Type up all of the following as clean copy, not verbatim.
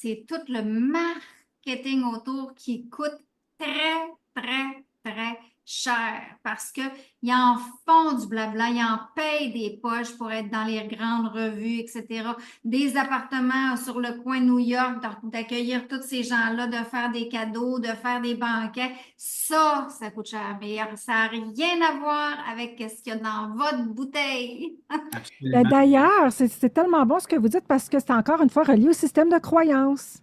c'est tout le marketing autour qui coûte très, très, très cher parce qu'ils en font du blabla, ils en payent des poches pour être dans les grandes revues, etc. Des appartements sur le coin de New York, d'accueillir tous ces gens-là, de faire des cadeaux, de faire des banquets. Ça coûte cher, mais ça n'a rien à voir avec ce qu'il y a dans votre bouteille. Absolument. D'ailleurs, c'est tellement bon ce que vous dites parce que c'est encore une fois relié au système de croyance.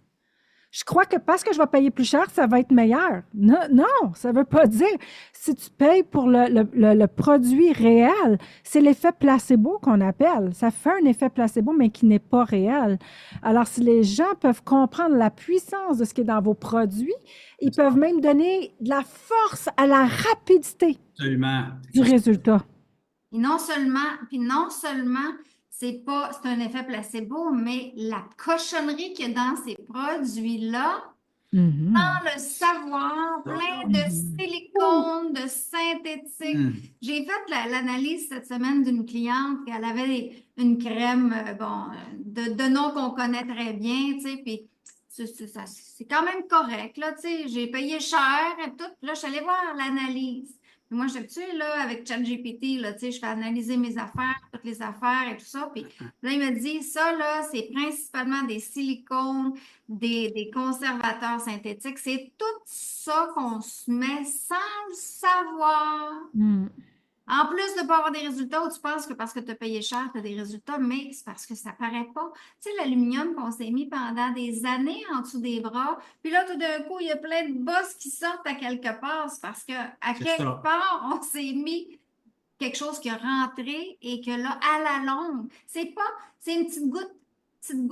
Je crois que parce que je vais payer plus cher, ça va être meilleur. Non, non, ça ne veut pas dire. Si tu payes pour le produit réel, c'est l'effet placebo qu'on appelle. Ça fait un effet placebo, mais qui n'est pas réel. Alors, si les gens peuvent comprendre la puissance de ce qui est dans vos produits, ils peuvent même donner de la force à la rapidité Absolument. du résultat. Puis non seulement, c'est un effet placebo, mais la cochonnerie qu'il y a dans ces produits-là, Mhm. le savoir, plein de Mhm. silicone, de synthétique. Hmm. J'ai fait l'analyse cette semaine d'une cliente, elle avait une crème, de nom qu'on connaît très bien, tu sais, puis c'est quand même correct, là, tu sais, j'ai payé cher et tout, puis là, je suis allée voir l'analyse. Puis moi, je suis habituée, là, avec ChatGPT, là, tu sais, je fais analyser mes affaires, toutes les affaires et tout ça, puis là, il me dit, ça, là, c'est principalement des silicones, des conservateurs synthétiques. C'est tout ça qu'on se met sans le savoir. Mhm. En plus de ne pas avoir des résultats, où tu penses que parce que tu as payé cher, tu as des résultats, mais c'est parce que ça paraît pas. Tu sais, l'aluminium qu'on s'est mis pendant des années en dessous des bras, puis là, tout d'un coup, il y a plein de bosses qui sortent à quelque part. C'est parce que à C'est quelque ça. part, on s'est mis quelque chose qui a rentré et que là, à la longue, c'est une petite goutte, petite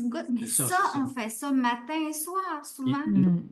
goutte. Mais C'est ça, ça, c'est ça. on fait ça matin et soir, souvent. Puis, Mhm.